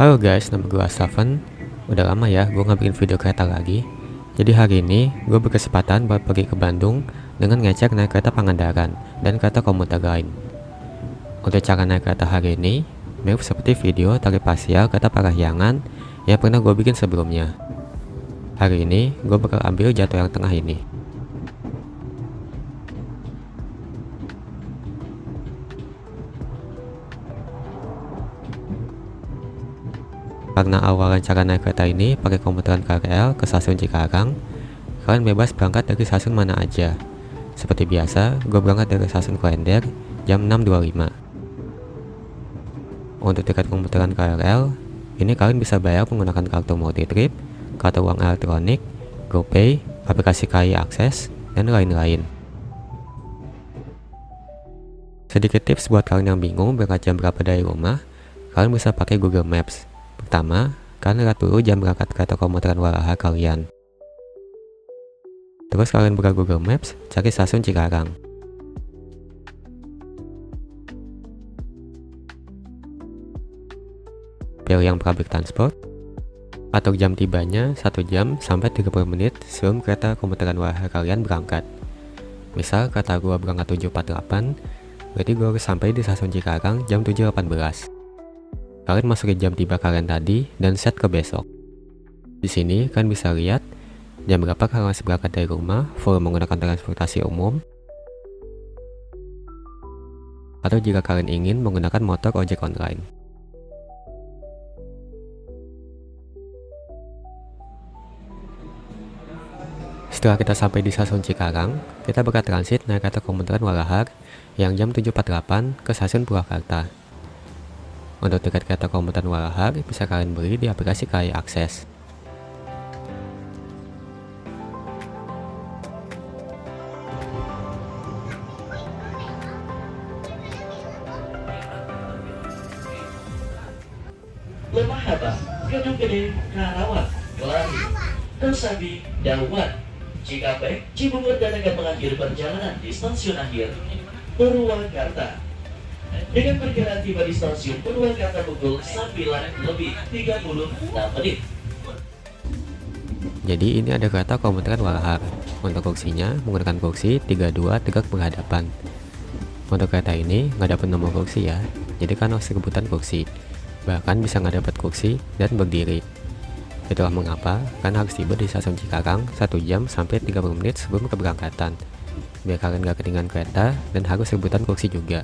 Halo guys, nama gue Asavan. Udah lama ya gue nggak bikin video kereta lagi. Jadi hari ini gue berkesempatan buat pergi ke Bandung dengan ngecek naik kereta Pangandaran dan kereta komuter lain. Untuk cara naik kereta hari ini mirip seperti video tarif parsial kereta Parahyangan yang pernah gue bikin sebelumnya. Hari ini gue bakal ambil jatuh yang tengah ini. Karena awalan cara naik kereta ini pakai komuteran KRL ke stasiun Cikarang, kalian bebas berangkat dari stasiun mana aja. Seperti biasa, gue berangkat dari stasiun Klender jam 6.25. Untuk tiket komuteran KRL, ini kalian bisa bayar menggunakan kartu multitrip, kartu uang elektronik, GoPay, aplikasi KAI Akses, dan lain-lain. Sedikit tips buat kalian yang bingung berangkat jam berapa dari rumah, kalian bisa pakai Google Maps. Pertama, kalian lihat dulu jam berangkat kereta komuteran Walahar kalian. Terus kalian buka Google Maps, cari stasiun Cikarang. Pilih yang public transport. Atur jam tibanya 1 jam sampai 30 menit sebelum kereta komuteran Walahar kalian berangkat. Misal kereta gua berangkat 7.48, berarti gua harus sampai di stasiun Cikarang jam 7.18. Kalian masukin jam tiba kalian tadi dan set ke besok. Di sini kalian bisa lihat jam berapa kalian masih berangkat dari rumah full menggunakan transportasi umum, atau jika kalian ingin menggunakan motor ojek online. Setelah kita sampai di stasiun Cikarang, kita bakal transit naik kereta komuteran Walahar yang jam 7.48 ke stasiun Purwakarta. Untuk tiket kereta komuter Walahar bisa kalian beli di aplikasi KAI Akses. Lemah Haba, Gedung Gede, Karawang, Kelari, Kosambi, Dawan, Cikampek, Cibubur dan akan mengakhiri perjalanan di stasiun akhir Purwakarta. Dengan perkiraan tiba di stasiun Purwakarta pukul 9:36 menit. Jadi ini ada kereta komuteran Walahar. Untuk kursinya menggunakan kursi 32 tegak berhadapan. Untuk kereta ini nggak dapat nomor kursi ya, jadi kan harus rebutan kursi. Bahkan bisa nggak dapat kursi dan berdiri. Itulah mengapa kan harus tiba di stasiun Cikarang 1 jam sampai 30 menit sebelum keberangkatan. Biar kalian nggak ketinggalan kereta dan harus rebutan kursi juga.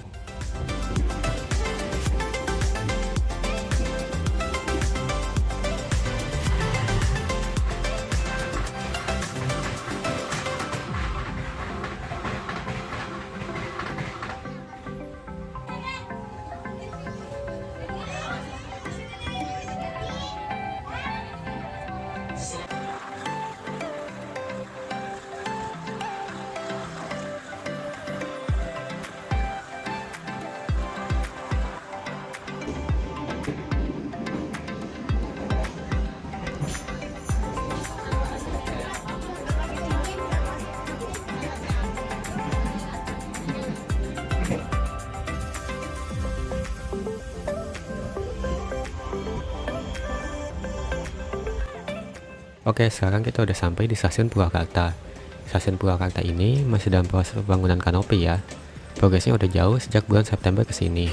Oke, sekarang kita udah sampai di stasiun Purwakarta. Stasiun Purwakarta ini masih dalam proses pembangunan kanopi ya. Progresnya udah jauh sejak bulan September ke sini.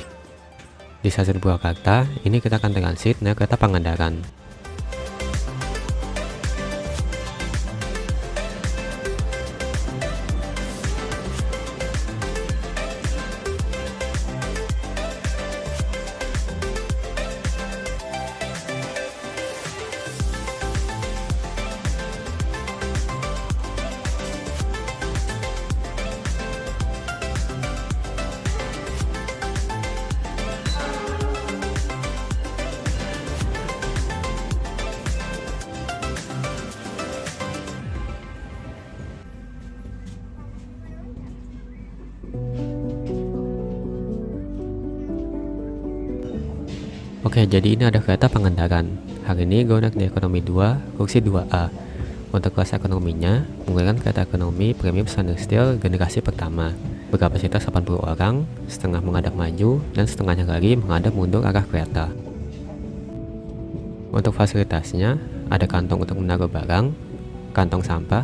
Di stasiun Purwakarta, ini kita akan transit naik kereta Pangandaran. Oke, jadi ini ada kereta Pangandaran. Hari ini gue naik di ekonomi 2, kursi 2A. Untuk kelas ekonominya, menggunakan kereta ekonomi premium standard steel generasi pertama. Berkapasitas 80 orang, setengah menghadap maju dan setengahnya lagi menghadap mundur arah kereta. Untuk fasilitasnya, ada kantong untuk menaruh barang, kantong sampah,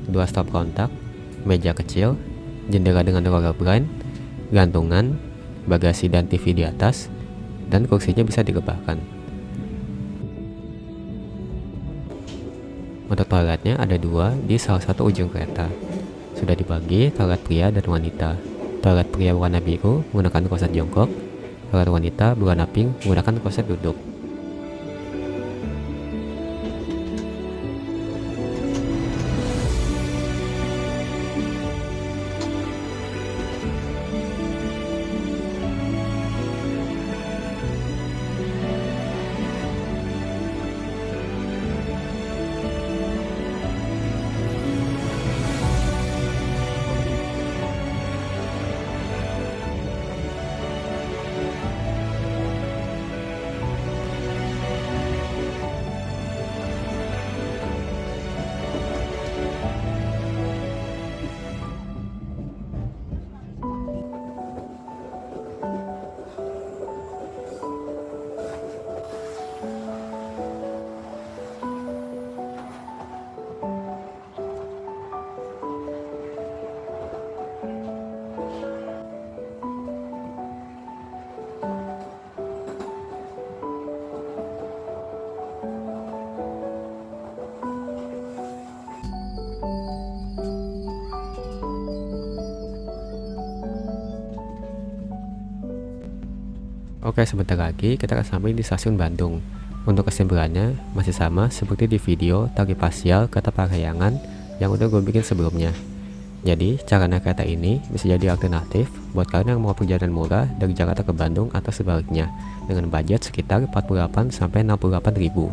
2 stop kontak, meja kecil, jendela dengan roller blind, gantungan, bagasi dan TV di atas, dan kursinya bisa direbahkan. Untuk toiletnya ada 2 di salah satu ujung kereta. Sudah dibagi toilet pria dan wanita. Toilet pria warna biru menggunakan kloset jongkok, toilet wanita berwarna pink menggunakan kloset duduk. Oke, sebentar lagi kita akan sampai di stasiun Bandung. Untuk kesimpulannya masih sama seperti di video tarif parsial kereta Parahyangan yang udah gue bikin sebelumnya. Jadi cara naik kereta ini bisa jadi alternatif buat kalian yang mau perjalanan murah dari Jakarta ke Bandung atau sebaliknya dengan budget sekitar 48-68 ribu.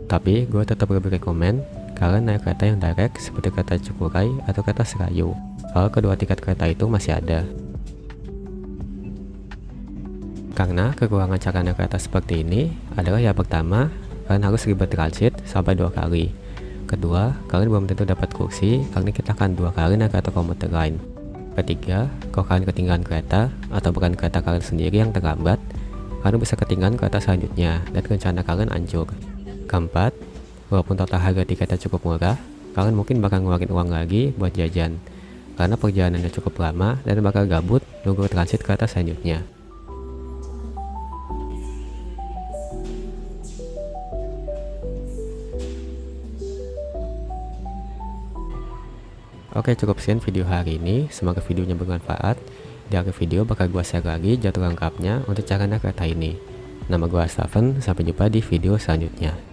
Tapi gue tetap lebih rekomen kalian naik kereta yang direct seperti kereta Cukurai atau kereta Serayu, kalau kedua tiket kereta itu masih ada. Karena kekurangan cara naik kereta seperti ini adalah yang pertama, kalian harus ribet transit sampai 2 kali. Kedua, kalian belum tentu dapat kursi karena kita akan 2 kali naik kereta komuter lain. Ketiga, kalau kalian ketinggalan kereta atau bukan kereta kalian sendiri yang terlambat, kalian bisa ketinggalan kereta selanjutnya dan rencana kalian hancur. Keempat, walaupun total harga tiketnya cukup murah, kalian mungkin bakal ngeluarin uang lagi buat jajan karena perjalanannya cukup lama dan bakal gabut nunggu transit kereta selanjutnya. Oke, cukup sekian video hari ini. Semoga videonya bermanfaat. Di akhir video bakal gue share lagi jadwal lengkapnya untuk cara naik kereta ini. Nama gue Steven, sampai jumpa di video selanjutnya.